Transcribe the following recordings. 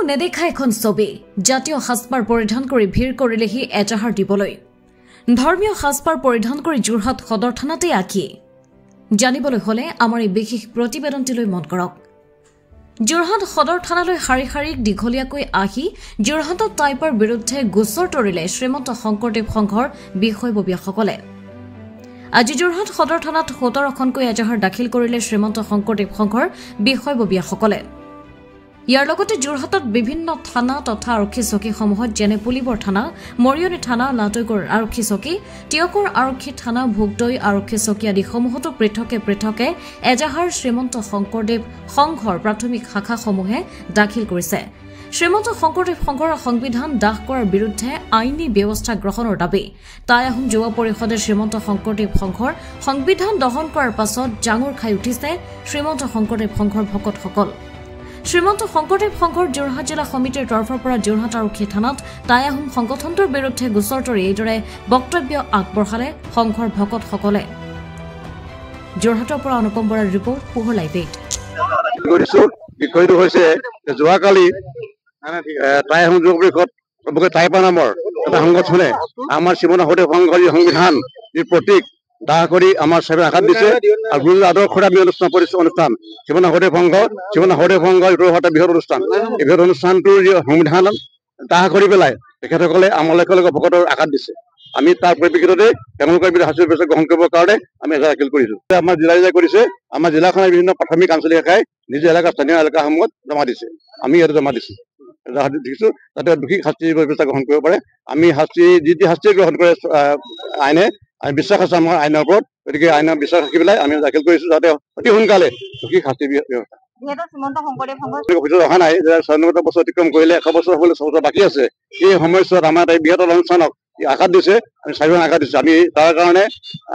নেদেখা এখন ছবি জাতীয় সাজপাৰ পৰিধান কৰি ভিৰ কৰিলেহি এজাহাৰ দিবলৈ ধৰ্মীয় সাজপাৰ পৰিধান কৰি যোৰহাট সদৰ থানাতে আকি জানিবলৈ হলে আমাৰ এই বিশেষ প্ৰতিবেদনটিলৈ মন কৰক যোৰহাট সদৰ থানালৈ শাৰী শাৰী দীঘলীয়াকৈ আহি যোৰহাটত টাইপৰ বিৰুদ্ধে গোচৰ তৰিলে শ্ৰীমন্ত শংকৰদেৱ সংঘৰ বিষয়ববীয়াসকলে আজি যোৰহাট সদৰ থানাত 17খনকৈ এজাহাৰ দাখিল কৰিলে শ্ৰীমন্ত শংকৰদেৱ সংঘৰ বিষয়ববীয়াসকলে ইয়াৰ লগতে যোৰহাটত বিভিন্ন থানা তথা আৰক্ষী চকীসমূহত যেনে পুলিবৰ থানা মৰিয়নি থানা লাটৈগড় আৰক্ষী চকী টিয়কৰ আৰক্ষী থানা ভোগদৈ আৰক্ষী চকী আদিসমূহতো পৃথকে এজাহাৰ শ্ৰীমন্ত শংকৰদেৱ সংঘৰ প্ৰাথমিক শাখাসমূহে দাখিল কৰিছে শ্ৰীমন্ত শংকৰদেৱ সংঘৰ সংবিধান দাহ কৰাৰ বিৰুদ্ধে আইনী ব্যৱস্থা গ্ৰহণৰ দাবী টাই আহোম যুৱ পৰিষদে শ্ৰীমন্ত শংকৰদেৱ সংঘৰ সংবিধান দহন কৰাৰ পাছত জাঙুৰ খাই উঠিছে শ্ৰীমন্ত শংকৰদেৱ সংঘৰ ভকতসকল শ্ৰীমন্ত শংকৰদেৱ সংঘৰ যোৰহাট জিলা সমিতিৰ তৰফৰ পৰা যোৰহাট আৰক্ষী থানাত টাই আহোম সংগঠনটোৰ বিৰুদ্ধে গোচৰ তৰি এইদৰে বক্তব্য আগবঢ়ালে সংঘৰ ভকতসকলে যোৰহাটৰ পৰা অনুপম বৰাৰ ৰিপৰ্ট পোহৰ লাইভ 8 বিষয়টো হৈছে যোৱাকালি টাই আহোম যুৱ পৰিষদ টাইপা নামৰ এটা সংগঠনে আমাৰ শ্ৰীমন্ত শংকৰদেৱ সংঘৰ সংবিধান প্ৰতীক দাহ কৰি আমাৰ চাৰিওফালে আঘাত দিছে আৰু গুৰুজনাৰ আদৰ্শৰে আমি অনুষ্ঠান শ্ৰীমন্ত শংকৰদেৱ সংঘৰ এটা বৃহৎ অনুষ্ঠান এই বৃহৎ অনুষ্ঠানটোৰ সংবিধান দাহ কৰি পেলাই তেখেতসকলে আমাৰ লগে ভকতৰ আঘাত দিছে আমি তাৰ পৰিপ্ৰেক্ষিততে তেওঁলোকৰ বিৰুদ্ধে শাস্তি ব্যৱস্থা গ্ৰহণ কৰিবৰ কাৰণে আমি এজাহাৰ দাখিল কৰিছো আমাৰ জিলাই কৰিছে আমাৰ জিলাখনৰ বিভিন্ন প্ৰাথমিক আঞ্চলিক শাখাই নিজ এলেকা স্থানীয় এলেকাসমূহত জমা দিছে আমি ইয়াতে জমা দিছো দেখিছো যাতে দোষী শাস্তি ব্যৱস্থা গ্ৰহণ কৰিব পাৰে আমি যি শাস্তি গ্ৰহণ কৰে আইনে আমি বিশ্বাস আছে আমাৰ আইনৰ ওপৰত গতিকে আইনৰ বিশ্বাস ৰাখি পেলাই আমি দাখিল কৰিছো যাতে অতি সোনকালে দোষী শাস্তি ব্যৱস্থা অহা নাই 96 বছৰ অতিক্ৰম কৰিলে 100 বছৰ হ'বলৈ 6 বছৰ বাকী আছে এই সময়ছোৱাত আমাৰ এই বৃহৎ অনুষ্ঠানক আঘাত দিছে আমি চাৰিওফালে আঘাত দিছো আমি তাৰ কাৰণে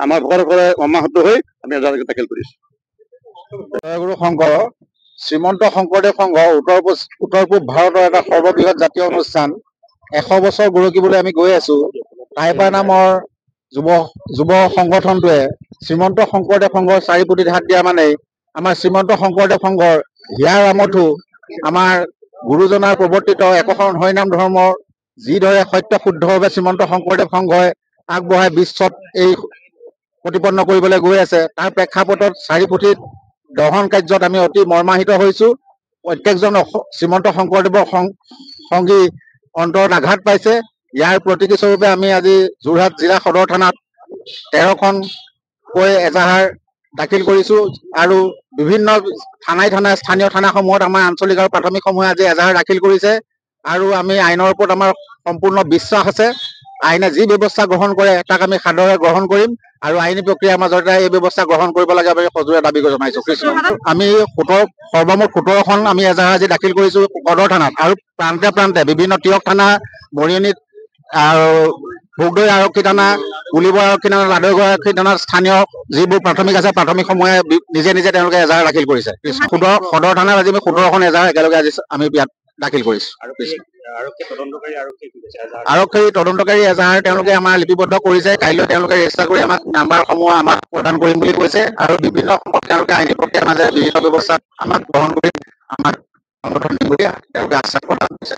আমাৰ ভকতসকলে মৰ্মাহত হৈ আমি এজাহাৰ দাখিল কৰিছো জয়গুৰু শংকৰ শ্ৰীমন্ত শংকৰদেৱ সংঘ উত্তৰ পূব ভাৰতৰ এটা সৰ্ববৃহৎ জাতীয় অনুষ্ঠান 100 বছৰ গৰকিবলৈ আমি গৈ আছো টাইপা নামৰ যুৱ সংগঠনটোৱে শ্ৰীমন্ত শংকৰদেৱ সংঘৰ 4 পুতিত হাত দিয়া মানে আমাৰ শ্ৰীমন্ত শংকৰদেৱ সংঘৰ হিয়াৰ আমঠু আমাৰ গুৰুজনাৰ প্ৰৱৰ্তিত একশৰণ হৰিনাম ধৰ্মৰ যিদৰে সত্য শুদ্ধভাৱে শ্ৰীমন্ত শংকৰদেৱ সংঘই আগবঢ়াই বিশ্বত এই প্ৰতিপন্ন কৰিবলৈ গৈ আছে তাৰ প্ৰেক্ষাপটত 4 পুথিত দহন কাৰ্যত আমি অতি মৰ্মাহিত হৈছো প্ৰত্যেকজন শ্ৰীমন্ত শংকৰদেৱৰ সংগী অন্তৰত আঘাত পাইছে ইয়াৰ প্ৰতিক্ৰিয়া স্বৰূপে আমি আজি যোৰহাট জিলা সদৰ থানাত 13খনকৈ এজাহাৰ দাখিল কৰিছো আৰু বিভিন্ন থানাই স্থানীয় থানাসমূহত আমাৰ আঞ্চলিক আৰু প্ৰাথমিকসমূহে আজি এজাহাৰ দাখিল কৰিছে আৰু আমি আইনৰ ওপৰত আমাৰ সম্পূৰ্ণ বিশ্বাস আছে আইনে যি ব্যৱস্থা গ্ৰহণ কৰে তাক আমি সাদৰে গ্ৰহণ কৰিম আৰু আইনী প্ৰক্ৰিয়াৰ মাজতে এই ব্যৱস্থা গ্ৰহণ কৰিব লাগে আমি সজোৰে দাবী জনাইছো আমি সৰ্বমুঠ 17খন আমি এজাহাৰ আজি দাখিল কৰিছো সদৰ থানাত আৰু প্ৰান্তে বিভিন্ন টিয়ক থানা মৰিয়নিত আৰু ভোগদৈ আৰক্ষী থানা পুলিবৰ আৰক্ষী থানা লাটৈগড় আৰক্ষী থানাত স্থানীয় যিবোৰ প্ৰাথমিক আছে প্ৰাথমিকসমূহে নিজে তেওঁলোকে এজাহাৰ দাখিল কৰিছে সদৰ থানাত আজি আমি 17খন এজাহাৰ একেলগে আজি আমি ইয়াত দাখিল কৰিছো আৰক্ষী তদন্তকাৰী এজাহাৰ তেওঁলোকে আমাৰ লিপিবদ্ধ কৰিছে কাইলৈ তেওঁলোকে ৰেজিষ্টাৰ কৰি আমাক নাম্বাৰসমূহ আমাক প্ৰদান কৰিম বুলি কৈছে আৰু বিভিন্ন সময়ত তেওঁলোকে আইনী প্ৰক্ৰিয়াৰ মাজেৰে বিভিন্ন ব্যৱস্থা আমাক গ্ৰহণ কৰি আমাক সংগঠন তেওঁলোকে আশ্বাস প্ৰদান কৰিছে।